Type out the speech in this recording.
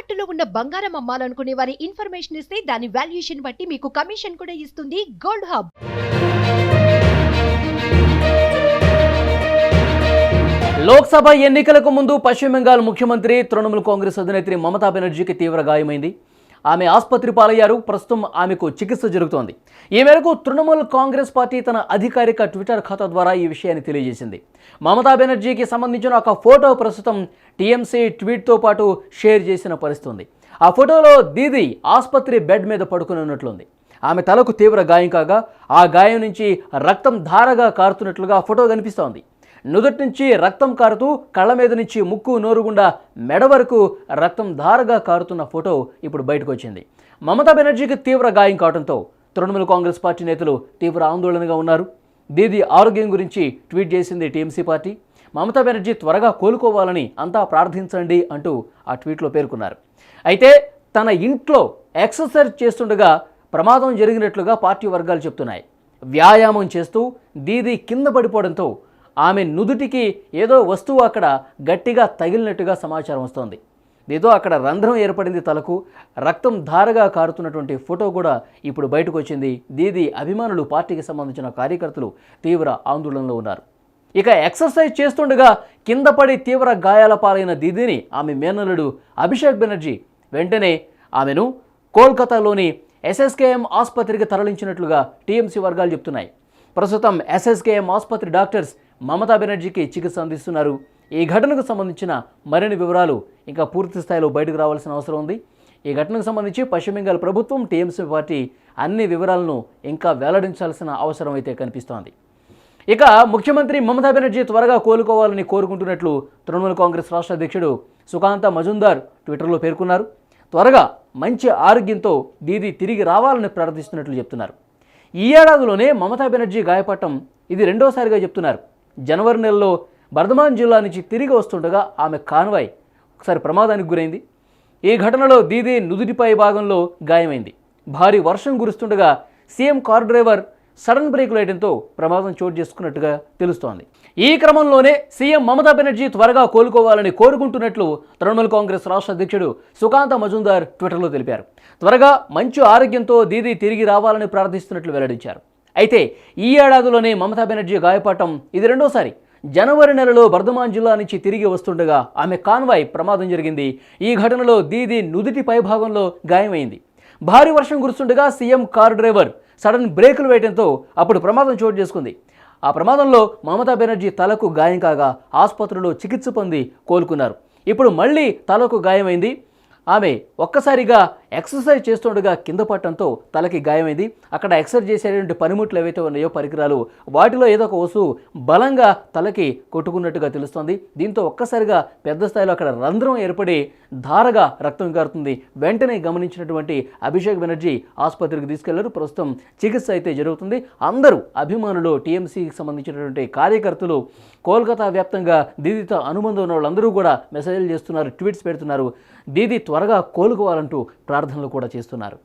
తాకట్టులో ఉన్న బంగారం అమ్మాలనుకునే వారి ఇన్ఫర్మేషన్ ఇస్తే దాని వాల్యుయేషన్ బట్టి మీకు కమిషన్ కూడా ఇస్తుంది గోల్డ్ హబ్. లోక్సభ ఎన్నికలకు ముందు పశ్చిమ బెంగాల్ ముఖ్యమంత్రి తృణమూల్ కాంగ్రెస్ అధినేత్రి మమతా బెనర్జీకి తీవ్ర గాయమైంది. ఆమె ఆసుపత్రి పాలయ్యారు. ప్రస్తుతం ఆమెకు చికిత్స జరుగుతోంది. ఈ మేరకు తృణమూల్ కాంగ్రెస్ పార్టీ తన అధికారిక ట్విట్టర్ ఖాతా ద్వారా ఈ విషయాన్ని తెలియజేసింది. మమతా బెనర్జీకి సంబంధించిన ఒక ఫోటో ప్రస్తుతం టీఎంసీ ట్వీట్తో పాటు షేర్ చేసిన పరిస్థితి ఉంది. ఆ ఫోటోలో దీదీ ఆసుపత్రి బెడ్ మీద పడుకుని ఉన్నట్లుంది. ఆమె తలకు తీవ్ర గాయం కాగా ఆ గాయం నుంచి రక్తం ధారగా కారుతున్నట్లుగా ఫోటో కనిపిస్తోంది. నుదుటి నుంచి రక్తం కారుతూ కళ్ళ మీద నుంచి ముక్కు నోరుగుండా మెడ వరకు రక్తం ధారగా కారుతున్న ఫోటో ఇప్పుడు బయటకు వచ్చింది. మమతా బెనర్జీకి తీవ్ర గాయం కావడంతో తృణమూల్ కాంగ్రెస్ పార్టీ నేతలు తీవ్ర ఆందోళనగా ఉన్నారు. దీదీ ఆరోగ్యం గురించి ట్వీట్ చేసింది టీఎంసీ పార్టీ. మమతా బెనర్జీ త్వరగా కోలుకోవాలని అంతా ప్రార్థించండి అంటూ ఆ ట్వీట్లో పేర్కొన్నారు. అయితే తన ఇంట్లో ఎక్సర్సైజ్ చేస్తుండగా ప్రమాదం జరిగినట్లుగా పార్టీ వర్గాలు చెప్తున్నాయి. వ్యాయామం చేస్తూ దీదీ కింద పడిపోవడంతో ఆమె నుదుటికి ఏదో వస్తువు అక్కడ గట్టిగా తగిలినట్టుగా సమాచారం వస్తోంది. దీంతో అక్కడ రంధ్రం ఏర్పడింది. తలకు రక్తం ధారగా కారుతున్నటువంటి ఫోటో కూడా ఇప్పుడు బయటకు వచ్చింది. దీదీ అభిమానులు, పార్టీకి సంబంధించిన కార్యకర్తలు తీవ్ర ఆందోళనలో ఉన్నారు. ఇక ఎక్సర్సైజ్ చేస్తుండగా కింద పడి తీవ్ర గాయాల పాలైన దీదీని ఆమె మేనల్లుడు అభిషేక్ బెనర్జీ వెంటనే ఆమెను కోల్కతాలోని ఎస్ఎస్కేఎం ఆసుపత్రికి తరలించినట్లుగా టీఎంసీ వర్గాలు చెప్తున్నాయి. ప్రస్తుతం ఎస్ఎస్కేఎం ఆసుపత్రి డాక్టర్స్ మమతా బెనర్జీకి చికిత్స అందిస్తున్నారు. ఈ ఘటనకు సంబంధించిన మరిన్ని వివరాలు ఇంకా పూర్తి స్థాయిలో బయటకు రావాల్సిన అవసరం ఉంది. ఈ ఘటనకు సంబంధించి పశ్చిమ బెంగాల్ ప్రభుత్వం, టీఎంసీ పార్టీ అన్ని వివరాలను ఇంకా వెల్లడించాల్సిన అవసరం అయితే కనిపిస్తోంది. ఇక ముఖ్యమంత్రి మమతా బెనర్జీ త్వరగా కోలుకోవాలని కోరుకుంటున్నట్లు తృణమూల్ కాంగ్రెస్ రాష్ట్ర అధ్యక్షుడు సుకాంత మజుందార్ ట్విట్టర్లో పేర్కొన్నారు. త్వరగా మంచి ఆరోగ్యంతో దీదీ తిరిగి రావాలని ప్రార్థిస్తున్నట్లు చెప్తున్నారు. ఈ ఏడాదిలోనే మమతా బెనర్జీ గాయపడటం ఇది రెండోసారిగా చెప్తున్నారు. జనవరి నెలలో బర్ధమాన్ జిల్లా నుంచి తిరిగి వస్తుండగా ఆమె కాన్వాయ్ ఒకసారి ప్రమాదానికి గురైంది. ఈ ఘటనలో దీదీ నుదుటిపై భాగంలో గాయమైంది. భారీ వర్షం కురుస్తుండగా CM car driver sudden brake వేయడంతో ప్రమాదం చోటు చేసుకున్నట్టుగా తెలుస్తోంది. ఈ క్రమంలోనే సీఎం మమతా బెనర్జీ త్వరగా కోలుకోవాలని కోరుకుంటున్నట్లు తృణమూల్ కాంగ్రెస్ రాష్ట్ర అధ్యక్షుడు సుకాంత మజుందార్ ట్విట్టర్లో తెలిపారు. త్వరగా మంచి ఆరోగ్యంతో దీదీ తిరిగి రావాలని ప్రార్థిస్తున్నట్లు వెల్లడించారు. అయితే ఈ ఏడాదిలోనే మమతా బెనర్జీ గాయపడటం ఇది రెండోసారి. జనవరి నెలలో బర్ధమాన్ జిల్లా నుంచి తిరిగి వస్తుండగా ఆమె కాన్వాయ్ ప్రమాదం జరిగింది. ఈ ఘటనలో దీదీ నుదుటి పైభాగంలో గాయమైంది. భారీ వర్షం కురుస్తుండగా సీఎం కారు డ్రైవర్ సడన్ బ్రేకులు వేయడంతో అప్పుడు ప్రమాదం చోటు చేసుకుంది. ఆ ప్రమాదంలో మమతా బెనర్జీ తలకు గాయం కాగా ఆసుపత్రిలో చికిత్స పొంది కోలుకున్నారు. ఇప్పుడు మళ్ళీ తలకు గాయమైంది. ఆమె ఒక్కసారిగా ఎక్సర్సైజ్ చేస్తుండగా కింద పట్టడంతో తలకి గాయమైంది. అక్కడ ఎక్సర్సైజ్ చేసేటువంటి పనిముట్లు ఏవైతే ఉన్నాయో, పరికరాలు, వాటిలో ఏదో ఒక వస్తువు బలంగా తలకి కొట్టుకున్నట్టుగా తెలుస్తోంది. దీంతో ఒక్కసారిగా పెద్ద స్థాయిలో అక్కడ రంధ్రం ఏర్పడి ధారగా రక్తం కారుతుంది. వెంటనే గమనించినటువంటి అభిషేక్ బెనర్జీ ఆసుపత్రికి తీసుకెళ్లారు. ప్రస్తుతం చికిత్స అయితే జరుగుతుంది. అందరూ అభిమానులు, టీఎంసీకి సంబంధించినటువంటి కార్యకర్తలు, కోల్కతా వ్యాప్తంగా దీదీతో అనుబంధం ఉన్న వాళ్ళందరూ కూడా మెసేజ్లు చేస్తున్నారు, ట్వీట్స్ పెడుతున్నారు. దీదీ త్వరగా కోలుకోవాలంటూ ప్రార్థనలు కూడా చేస్తున్నారు.